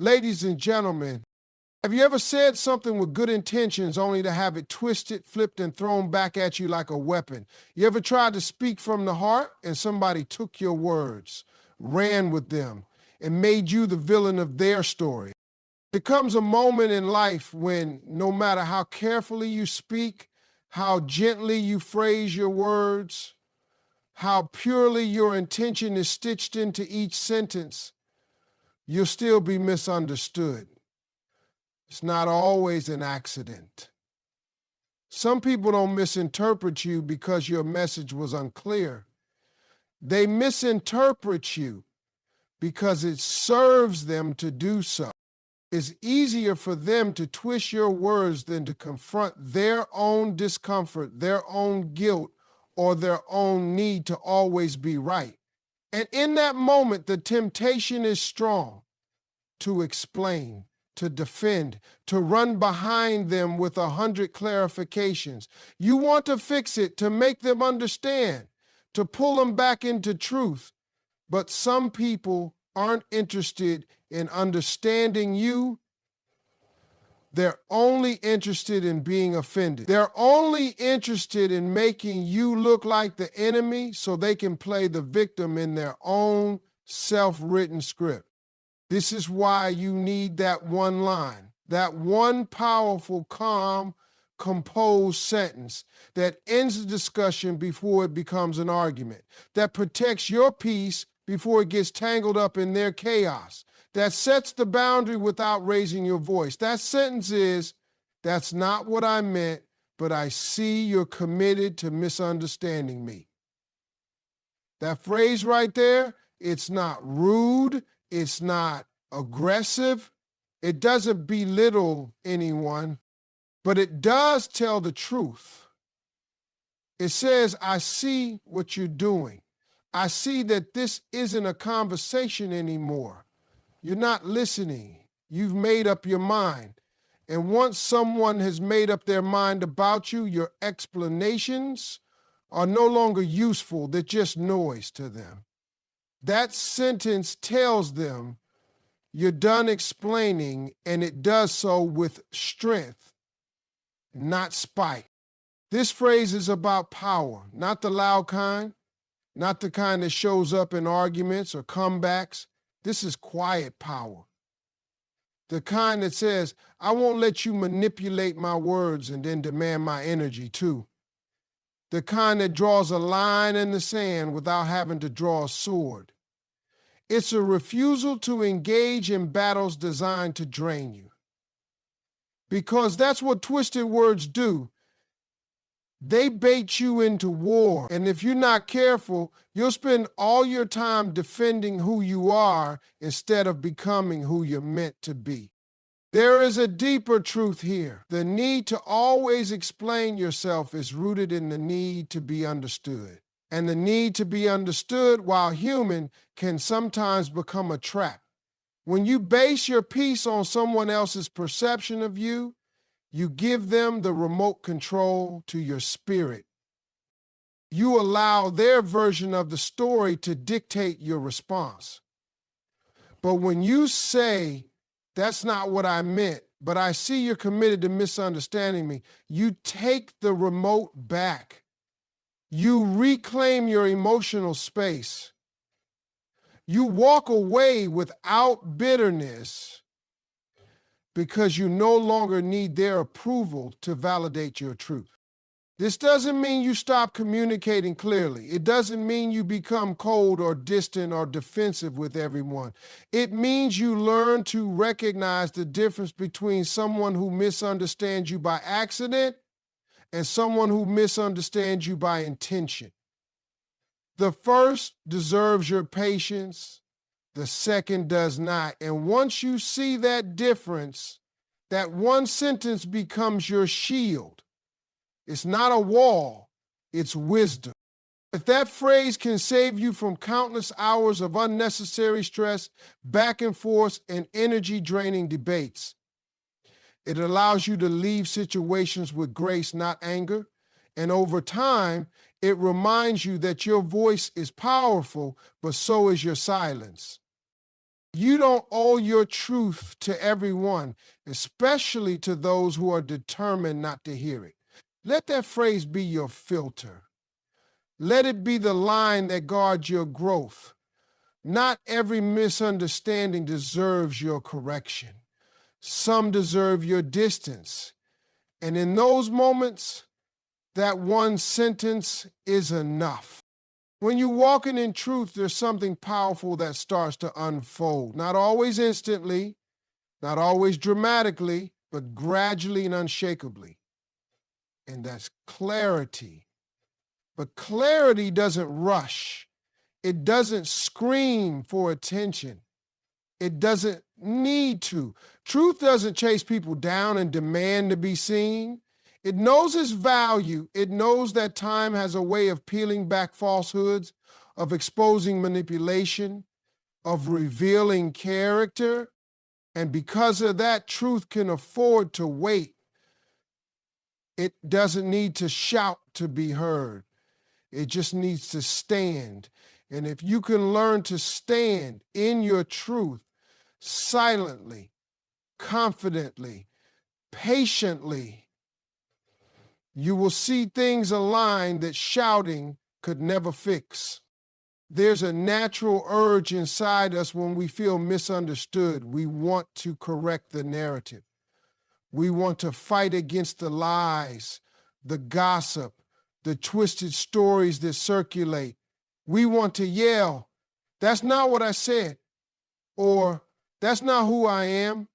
Ladies and gentlemen, have you ever said something with good intentions only to have it twisted, flipped, and thrown back at you like a weapon? You ever tried to speak from the heart and somebody took your words, ran with them, and made you the villain of their story? There comes a moment in life when no matter how carefully you speak, how gently you phrase your words, how purely your intention is stitched into each sentence, you'll still be misunderstood. It's not always an accident. Some people don't misinterpret you because your message was unclear. They misinterpret you because it serves them to do so. It's easier for them to twist your words than to confront their own discomfort, their own guilt, or their own need to always be right. And in that moment, the temptation is strong to explain, to defend, to run behind them with 100 clarifications. You want to fix it, to make them understand, to pull them back into truth. But some people aren't interested in understanding you. They're only interested in being offended. They're only interested in making you look like the enemy so they can play the victim in their own self-written script. This is why you need that one line, that one powerful, calm, composed sentence that ends the discussion before it becomes an argument, that protects your peace before it gets tangled up in their chaos, that sets the boundary without raising your voice. That sentence is, that's not what I meant, but I see you're committed to misunderstanding me. That phrase right there, it's not rude, it's not aggressive, it doesn't belittle anyone, but it does tell the truth. It says, I see what you're doing. I see that this isn't a conversation anymore. You're not listening. You've made up your mind. And once someone has made up their mind about you, your explanations are no longer useful. They're just noise to them. That sentence tells them you're done explaining, and it does so with strength, not spite. This phrase is about power, not the loud kind, not the kind that shows up in arguments or comebacks. This is quiet power. The kind that says, I won't let you manipulate my words and then demand my energy too. The kind that draws a line in the sand without having to draw a sword. It's a refusal to engage in battles designed to drain you. Because that's what twisted words do. They bait you into war, and if you're not careful, you'll spend all your time defending who you are instead of becoming who you're meant to be. There is a deeper truth here. The need to always explain yourself is rooted in the need to be understood. And the need to be understood, while human, can sometimes become a trap. When you base your peace on someone else's perception of you, you give them the remote control to your spirit. You allow their version of the story to dictate your response. But when you say, that's not what I meant, but I see you're committed to misunderstanding me, you take the remote back. You reclaim your emotional space. You walk away without bitterness because you no longer need their approval to validate your truth. This doesn't mean you stop communicating clearly. It doesn't mean you become cold or distant or defensive with everyone. It means you learn to recognize the difference between someone who misunderstands you by accident and someone who misunderstands you by intention. The first deserves your patience. The second does not. And once you see that difference, that one sentence becomes your shield. It's not a wall, it's wisdom. If that phrase can save you from countless hours of unnecessary stress, back and forth, and energy-draining debates, it allows you to leave situations with grace, not anger. And over time, it reminds you that your voice is powerful, but so is your silence. You don't owe your truth to everyone, especially to those who are determined not to hear it. Let that phrase be your filter. Let it be the line that guards your growth. Not every misunderstanding deserves your correction. Some deserve your distance. And in those moments, that one sentence is enough. When you're walking in truth, there's something powerful that starts to unfold. Not always instantly, not always dramatically, but gradually and unshakably. And that's clarity. But clarity doesn't rush. It doesn't scream for attention. It doesn't need to. Truth doesn't chase people down and demand to be seen. It knows its value. It knows that time has a way of peeling back falsehoods, of exposing manipulation, of revealing character. And because of that, truth can afford to wait. It doesn't need to shout to be heard. It just needs to stand. And if you can learn to stand in your truth silently, confidently, patiently, you will see things align that shouting could never fix. There's a natural urge inside us when we feel misunderstood. We want to correct the narrative. We want to fight against the lies, the gossip, the twisted stories that circulate. We want to yell, "That's not what I said," or "That's not who I am."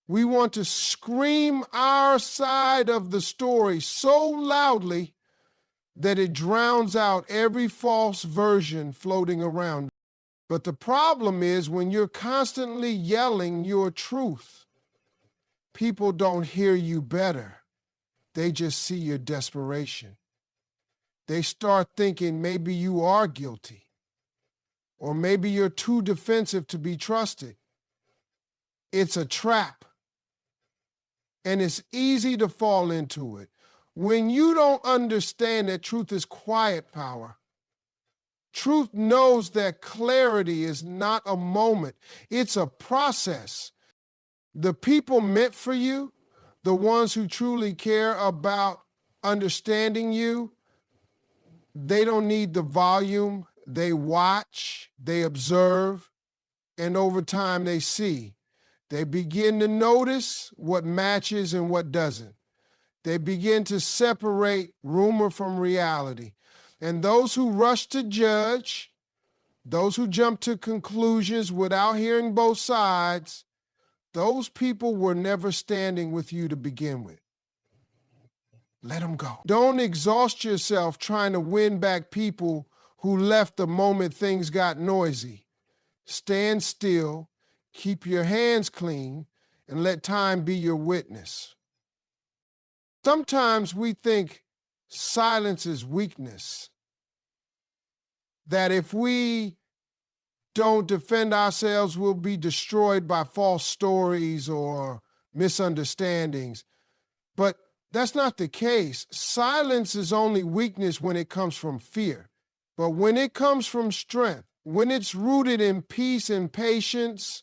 We want to scream our side of the story so loudly that it drowns out every false version floating around. But the problem is when you're constantly yelling your truth, people don't hear you better. They just see your desperation. They start thinking maybe you are guilty, or maybe you're too defensive to be trusted. It's a trap, and it's easy to fall into it. When you don't understand that truth is quiet power, truth knows that clarity is not a moment, it's a process. The people meant for you, the ones who truly care about understanding you, they don't need the volume. They watch, they observe, and over time they see. They begin to notice what matches and what doesn't. They begin to separate rumor from reality. And those who rush to judge, those who jump to conclusions without hearing both sides, those people were never standing with you to begin with. Let them go. Don't exhaust yourself trying to win back people who left the moment things got noisy. Stand still, keep your hands clean, and let time be your witness. Sometimes we think silence is weakness, that if we don't defend ourselves, we'll be destroyed by false stories or misunderstandings. But that's not the case. Silence is only weakness when it comes from fear. But when it comes from strength, when it's rooted in peace and patience,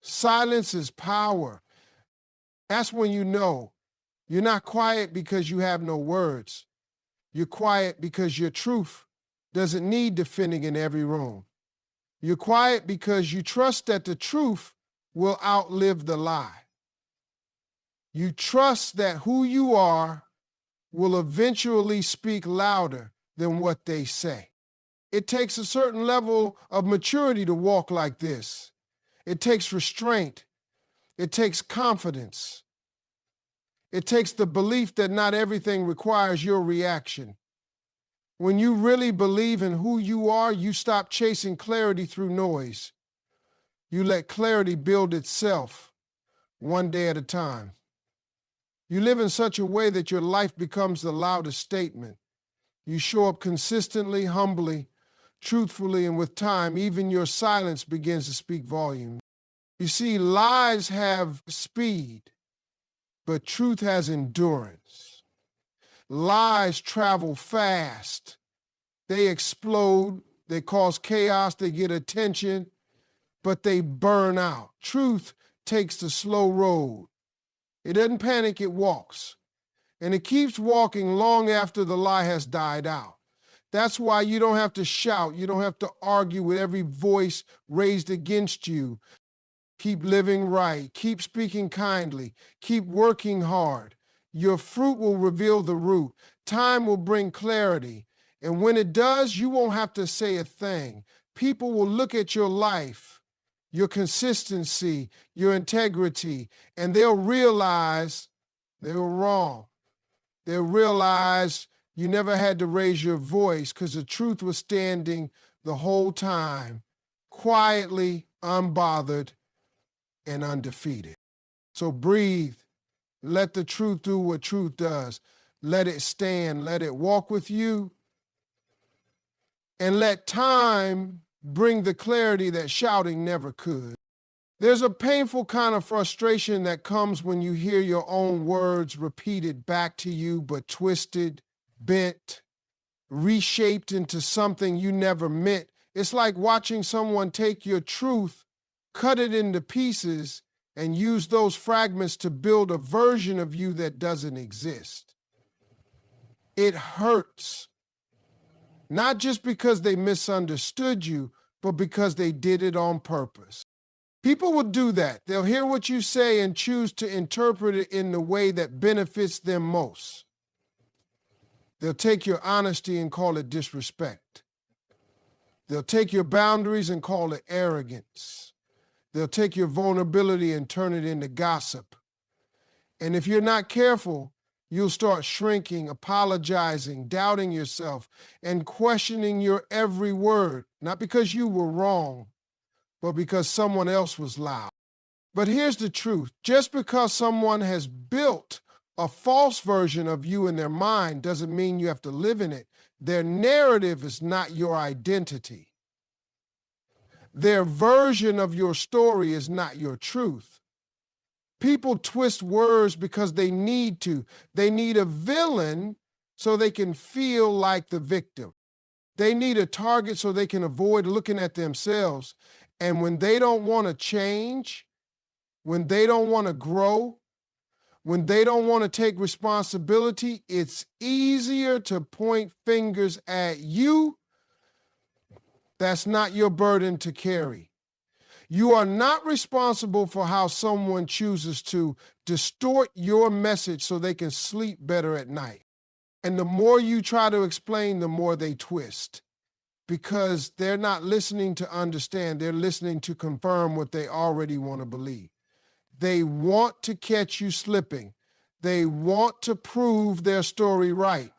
silence is power. That's when you know you're not quiet because you have no words. You're quiet because your truth doesn't need defending in every room. You're quiet because you trust that the truth will outlive the lie. You trust that who you are will eventually speak louder than what they say. It takes a certain level of maturity to walk like this. It takes restraint. It takes confidence. It takes the belief that not everything requires your reaction. When you really believe in who you are, you stop chasing clarity through noise. You let clarity build itself one day at a time. You live in such a way that your life becomes the loudest statement. You show up consistently, humbly, truthfully, and with time, even your silence begins to speak volume. You see, lies have speed, but truth has endurance. Lies travel fast. They explode, they cause chaos, they get attention, but they burn out. Truth takes the slow road. It doesn't panic, it walks. And it keeps walking long after the lie has died out. That's why you don't have to shout. You don't have to argue with every voice raised against you. Keep living right. Keep speaking kindly. Keep working hard. Your fruit will reveal the root. Time will bring clarity. And when it does, you won't have to say a thing. People will look at your life, your consistency, your integrity, and they'll realize they were wrong. They'll realize you never had to raise your voice because the truth was standing the whole time, quietly, unbothered, and undefeated. So breathe. Let the truth do what truth does. Let it stand. Let it walk with you. And let time bring the clarity that shouting never could. There's a painful kind of frustration that comes when you hear your own words repeated back to you, but twisted, bent, reshaped into something you never meant. It's like watching someone take your truth, cut it into pieces, and use those fragments to build a version of you that doesn't exist. It hurts. Not just because they misunderstood you, but because they did it on purpose. People will do that. They'll hear what you say and choose to interpret it in the way that benefits them most. They'll take your honesty and call it disrespect. They'll take your boundaries and call it arrogance. They'll take your vulnerability and turn it into gossip. And if you're not careful, you'll start shrinking, apologizing, doubting yourself, and questioning your every word, not because you were wrong, but because someone else was loud. But here's the truth. Just because someone has built a false version of you in their mind doesn't mean you have to live in it. Their narrative is not your identity. Their version of your story is not your truth. People twist words because they need to. They need a villain so they can feel like the victim. They need a target so they can avoid looking at themselves. And when they don't want to change, when they don't want to grow, when they don't want to take responsibility, it's easier to point fingers at you. That's not your burden to carry. You are not responsible for how someone chooses to distort your message so they can sleep better at night. And the more you try to explain, the more they twist. Because they're not listening to understand, they're listening to confirm what they already want to believe. They want to catch you slipping. They want to prove their story right.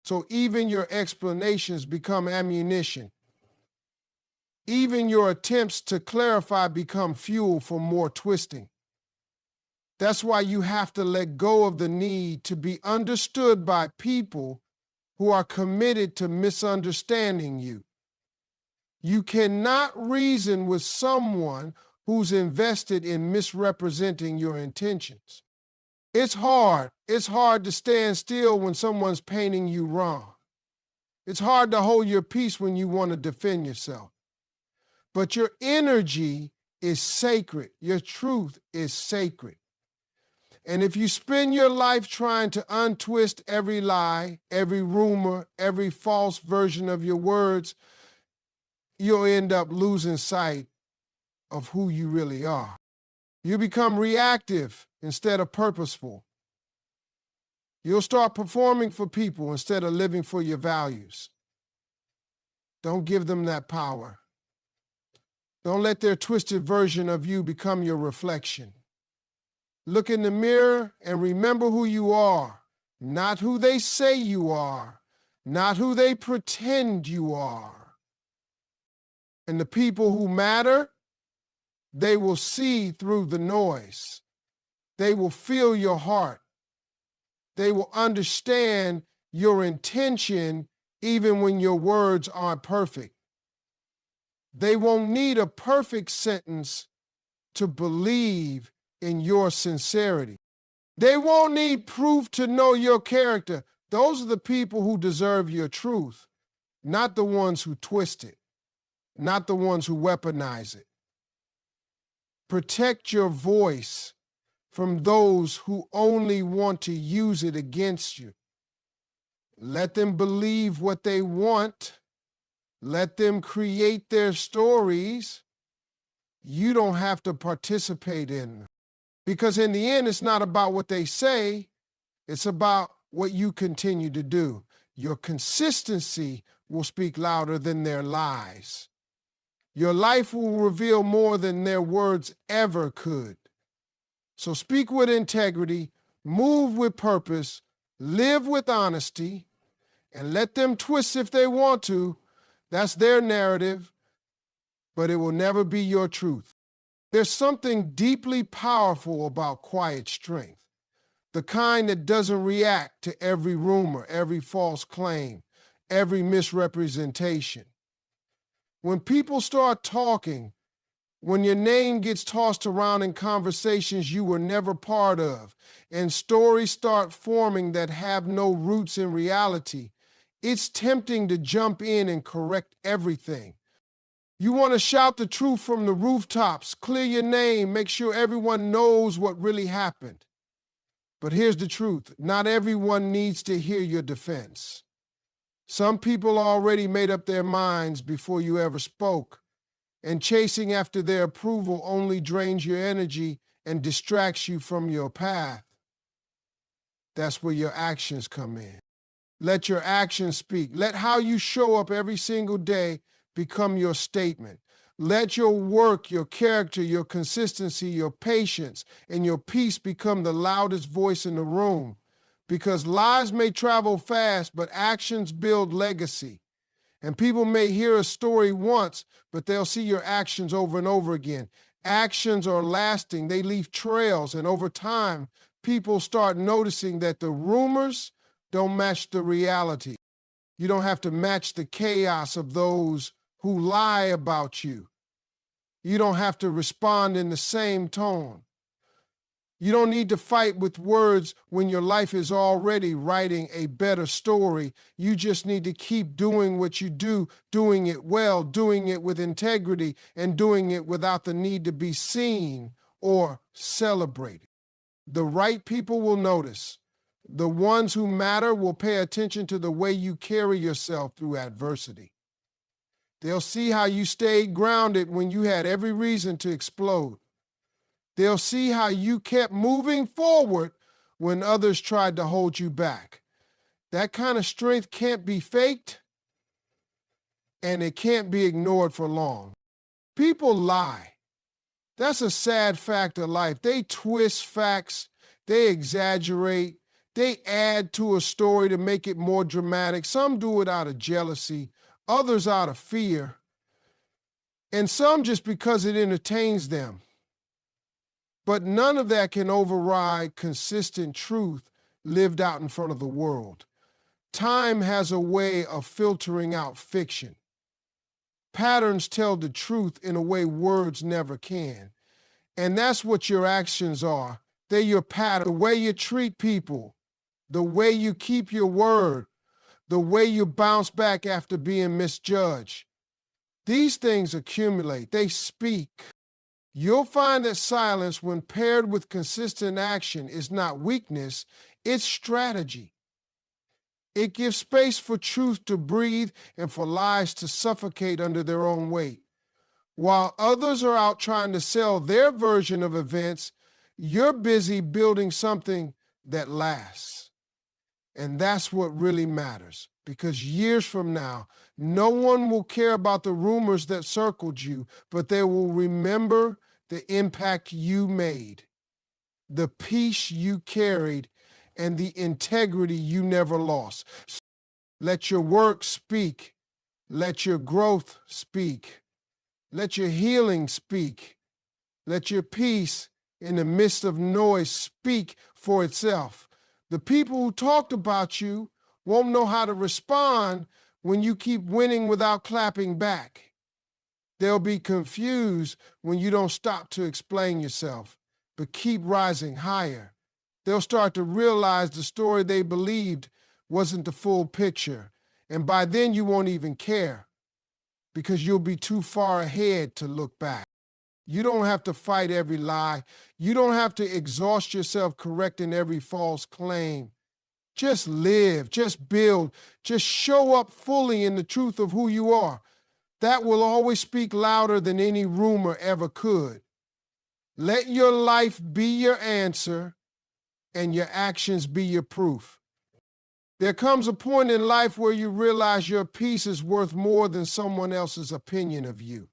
So even your explanations become ammunition. Even your attempts to clarify become fuel for more twisting. That's why you have to let go of the need to be understood by people who are committed to misunderstanding you. You cannot reason with someone who's invested in misrepresenting your intentions. It's hard. It's hard to stand still when someone's painting you wrong. It's hard to hold your peace when you want to defend yourself. But your energy is sacred. Your truth is sacred. And if you spend your life trying to untwist every lie, every rumor, every false version of your words, you'll end up losing sight of who you really are. You become reactive instead of purposeful. You'll start performing for people instead of living for your values. Don't give them that power. Don't let their twisted version of you become your reflection. Look in the mirror and remember who you are, not who they say you are, not who they pretend you are. And the people who matter, they will see through the noise. They will feel your heart. They will understand your intention even when your words aren't perfect. They won't need a perfect sentence to believe in your sincerity. They won't need proof to know your character. Those are the people who deserve your truth, not the ones who twist it. not the ones who weaponize it. Protect your voice from those who only want to use it against you. Let them believe what they want. Let them create their stories. You don't have to participate in them. Because in the end, it's not about what they say. It's about what you continue to do. Your consistency will speak louder than their lies. Your life will reveal more than their words ever could. So speak with integrity, move with purpose, live with honesty, and let them twist if they want to. That's their narrative, but it will never be your truth. There's something deeply powerful about quiet strength, the kind that doesn't react to every rumor, every false claim, every misrepresentation. When people start talking, when your name gets tossed around in conversations you were never part of, and stories start forming that have no roots in reality, it's tempting to jump in and correct everything. You want to shout the truth from the rooftops, clear your name, make sure everyone knows what really happened. But here's the truth. Not everyone needs to hear your defense. Some people already made up their minds before you ever spoke, and chasing after their approval only drains your energy and distracts you from your path. That's where your actions come in. Let your actions speak. Let how you show up every single day become your statement. Let your work, your character, your consistency, your patience, and your peace become the loudest voice in the room. Because lies may travel fast, but actions build legacy. And people may hear a story once, but they'll see your actions over and over again. Actions are lasting. They leave trails. And over time, people start noticing that the rumors don't match the reality. You don't have to match the chaos of those who lie about you. You don't have to respond in the same tone. You don't need to fight with words when your life is already writing a better story. You just need to keep doing what you do, doing it well, doing it with integrity, and doing it without the need to be seen or celebrated. The right people will notice. The ones who matter will pay attention to the way you carry yourself through adversity. They'll see how you stayed grounded when you had every reason to explode. They'll see how you kept moving forward when others tried to hold you back. That kind of strength can't be faked, and it can't be ignored for long. People lie. That's a sad fact of life. They twist facts, they exaggerate, they add to a story to make it more dramatic. Some do it out of jealousy, others out of fear, and some just because it entertains them. But none of that can override consistent truth lived out in front of the world. Time has a way of filtering out fiction. Patterns tell the truth in a way words never can. And that's what your actions are. They're your pattern. The way you treat people, the way you keep your word, the way you bounce back after being misjudged. These things accumulate. They speak. You'll find that silence, when paired with consistent action, is not weakness, it's strategy. It gives space for truth to breathe and for lies to suffocate under their own weight. While others are out trying to sell their version of events, you're busy building something that lasts. And that's what really matters, because years from now, no one will care about the rumors that circled you, but they will remember the impact you made, the peace you carried, and the integrity you never lost. Let your work speak. Let your growth speak. Let your healing speak. Let your peace in the midst of noise speak for itself. The people who talked about you won't know how to respond when you keep winning without clapping back. They'll be confused when you don't stop to explain yourself, but keep rising higher. They'll start to realize the story they believed wasn't the full picture, and by then you won't even care. because you'll be too far ahead to look back. You don't have to fight every lie. You don't have to exhaust yourself correcting every false claim. Just live, just build, just show up fully in the truth of who you are. That will always speak louder than any rumor ever could. Let your life be your answer and your actions be your proof. There comes a point in life where you realize your peace is worth more than someone else's opinion of you.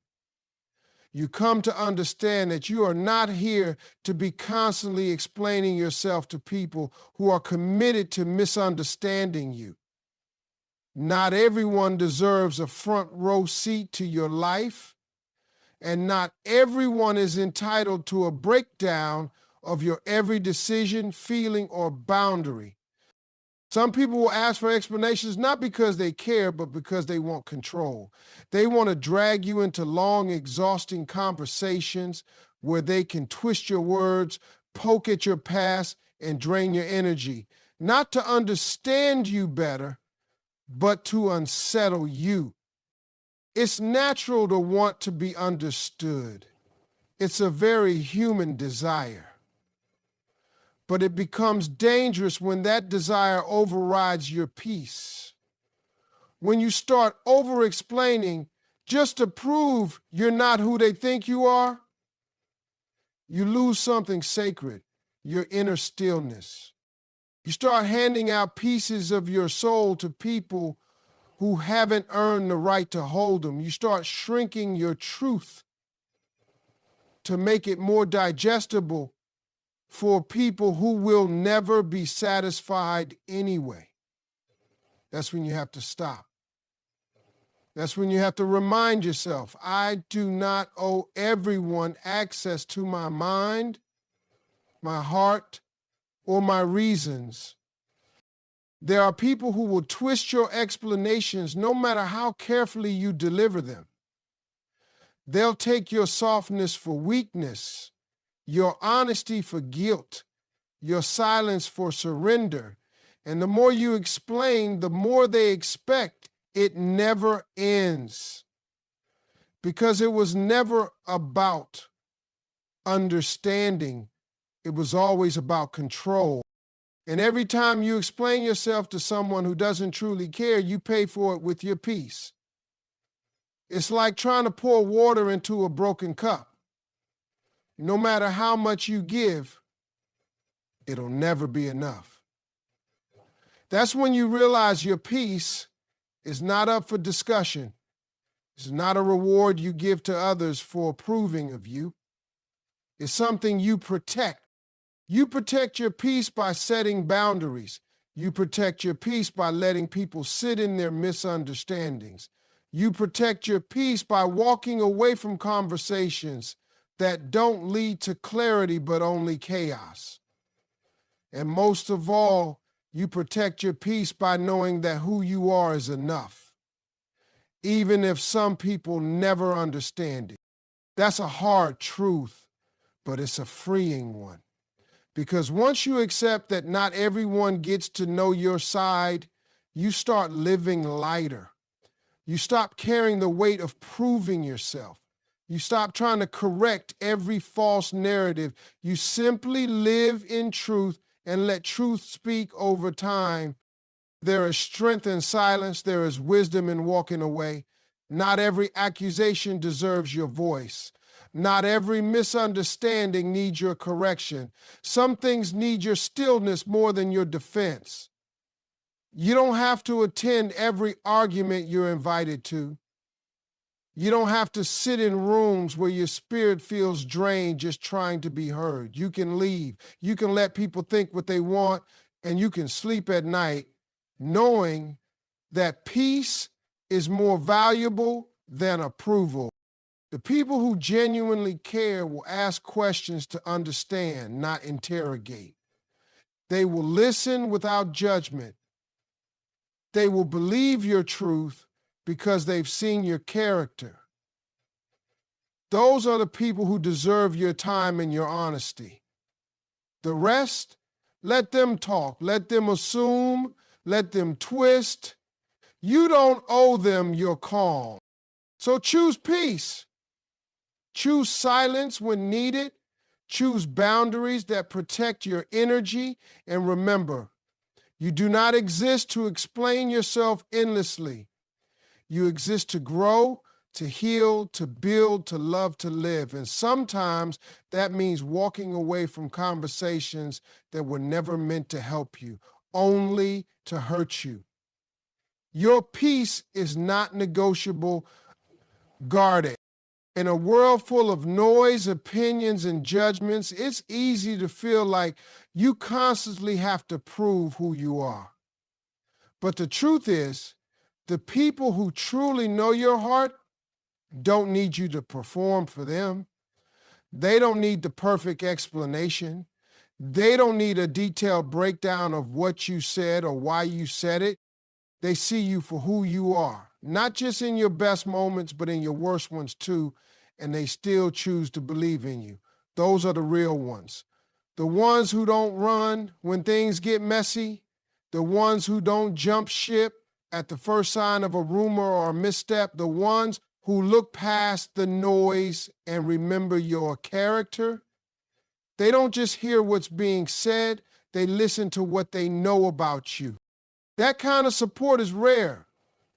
You come to understand that you are not here to be constantly explaining yourself to people who are committed to misunderstanding you. Not everyone deserves a front row seat to your life, and not everyone is entitled to a breakdown of your every decision, feeling, or boundary. Some people will ask for explanations not because they care, but because they want control. They want to drag you into long, exhausting conversations where they can twist your words, poke at your past, and drain your energy. Not to understand you better, but to unsettle you. It's natural to want to be understood. It's a very human desire. But it becomes dangerous when that desire overrides your peace. When you start over-explaining just to prove you're not who they think you are, you lose something sacred, your inner stillness. You start handing out pieces of your soul to people who haven't earned the right to hold them. You start shrinking your truth to make it more digestible for people who will never be satisfied anyway. That's when you have to stop. That's when you have to remind yourself, I do not owe everyone access to my mind, my heart, or my reasons. There are people who will twist your explanations no matter how carefully you deliver them. They'll take your softness for weakness, your honesty for guilt, your silence for surrender. And the more you explain, the more they expect. It never ends. Because it was never about understanding. It was always about control. And every time you explain yourself to someone who doesn't truly care, you pay for it with your peace. It's like trying to pour water into a broken cup. No matter how much you give, it'll never be enough. That's when you realize your peace is not up for discussion. It's not a reward you give to others for approving of you. It's something you protect. You protect your peace by setting boundaries. You protect your peace by letting people sit in their misunderstandings. You protect your peace by walking away from conversations that don't lead to clarity but only chaos. And most of all, you protect your peace by knowing that who you are is enough, even if some people never understand it. That's a hard truth, but it's a freeing one. Because once you accept that not everyone gets to know your side, you start living lighter. You stop carrying the weight of proving yourself. You stop trying to correct every false narrative. You simply live in truth and let truth speak over time. There is strength in silence. There is wisdom in walking away. Not every accusation deserves your voice. Not every misunderstanding needs your correction. Some things need your stillness more than your defense. You don't have to attend every argument you're invited to. You don't have to sit in rooms where your spirit feels drained just trying to be heard. You can leave. You can let people think what they want, and you can sleep at night knowing that peace is more valuable than approval. The people who genuinely care will ask questions to understand, not interrogate. They will listen without judgment. They will believe your truth because they've seen your character. Those are the people who deserve your time and your honesty. The rest, let them talk, let them assume, let them twist. You don't owe them your calm. So choose peace. Choose silence when needed. Choose boundaries that protect your energy. And remember, you do not exist to explain yourself endlessly. You exist to grow, to heal, to build, to love, to live. And sometimes that means walking away from conversations that were never meant to help you, only to hurt you. Your peace is not negotiable. Guard it. In a world full of noise, opinions, and judgments, it's easy to feel like you constantly have to prove who you are. But the truth is, the people who truly know your heart don't need you to perform for them. They don't need the perfect explanation. They don't need a detailed breakdown of what you said or why you said it. They see you for who you are, not just in your best moments, but in your worst ones too, and they still choose to believe in you. Those are the real ones. The ones who don't run when things get messy, the ones who don't jump ship at the first sign of a rumor or a misstep, the ones who look past the noise and remember your character. They don't just hear what's being said, they listen to what they know about you. That kind of support is rare.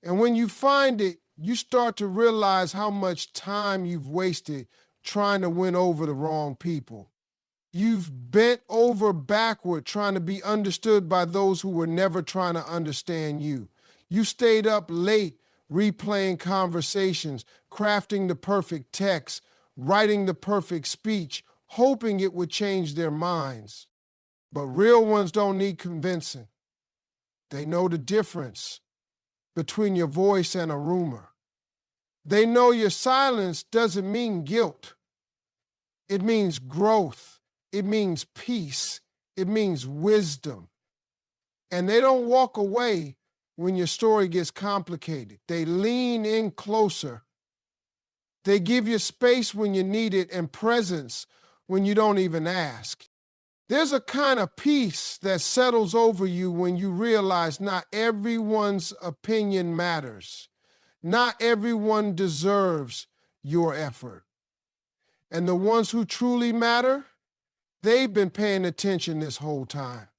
And when you find it, you start to realize how much time you've wasted trying to win over the wrong people. You've bent over backward trying to be understood by those who were never trying to understand you. You stayed up late replaying conversations, crafting the perfect text, writing the perfect speech, hoping it would change their minds. But real ones don't need convincing. They know the difference between your voice and a rumor. They know your silence doesn't mean guilt. It means growth. It means peace. It means wisdom. And they don't walk away when your story gets complicated. They lean in closer. They give you space when you need it and presence when you don't even ask. There's a kind of peace that settles over you when you realize not everyone's opinion matters. Not everyone deserves your effort. And the ones who truly matter, they've been paying attention this whole time.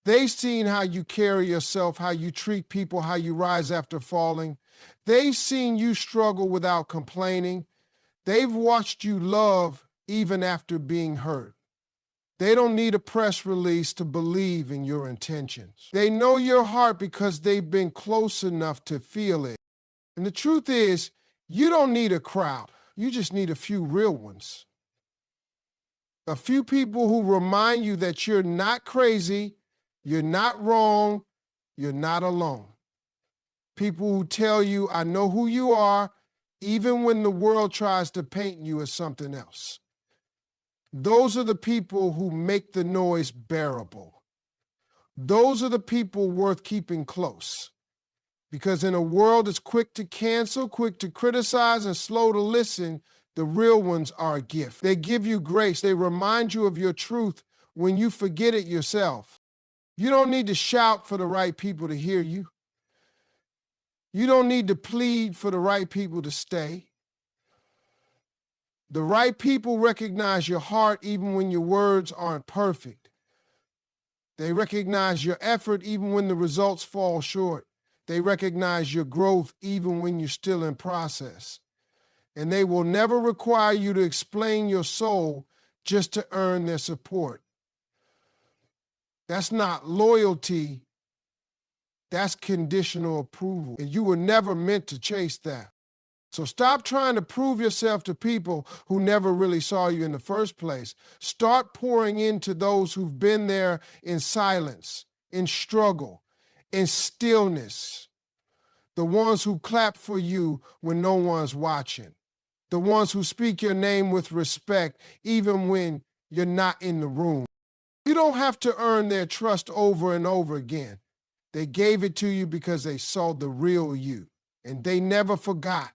They've seen how you carry yourself, how you treat people, how you rise after falling. They've seen you struggle without complaining. They've watched you love even after being hurt. They don't need a press release to believe in your intentions. They know your heart because they've been close enough to feel it. And the truth is, you don't need a crowd. You just need a few real ones. A few people who remind you that you're not crazy, you're not wrong, you're not alone. People who tell you, I know who you are, even when the world tries to paint you as something else. Those are the people who make the noise bearable. Those are the people worth keeping close. Because in a world that's quick to cancel, quick to criticize, and slow to listen, the real ones are a gift. They give you grace. They remind you of your truth when you forget it yourself. You don't need to shout for the right people to hear you. You don't need to plead for the right people to stay. The right people recognize your heart even when your words aren't perfect. They recognize your effort even when the results fall short. They recognize your growth even when you're still in process. And they will never require you to explain your soul just to earn their support. That's not loyalty. That's conditional approval. And you were never meant to chase that. So stop trying to prove yourself to people who never really saw you in the first place. Start pouring into those who've been there in silence, in struggle, in stillness. The ones who clap for you when no one's watching. The ones who speak your name with respect even when you're not in the room. You don't have to earn their trust over and over again. They gave it to you because they saw the real you, and they never forgot.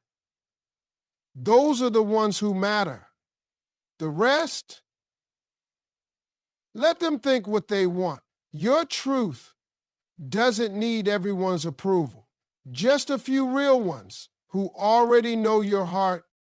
Those are the ones who matter. The rest, let them think what they want. Your truth doesn't need everyone's approval. Just a few real ones who already know your heart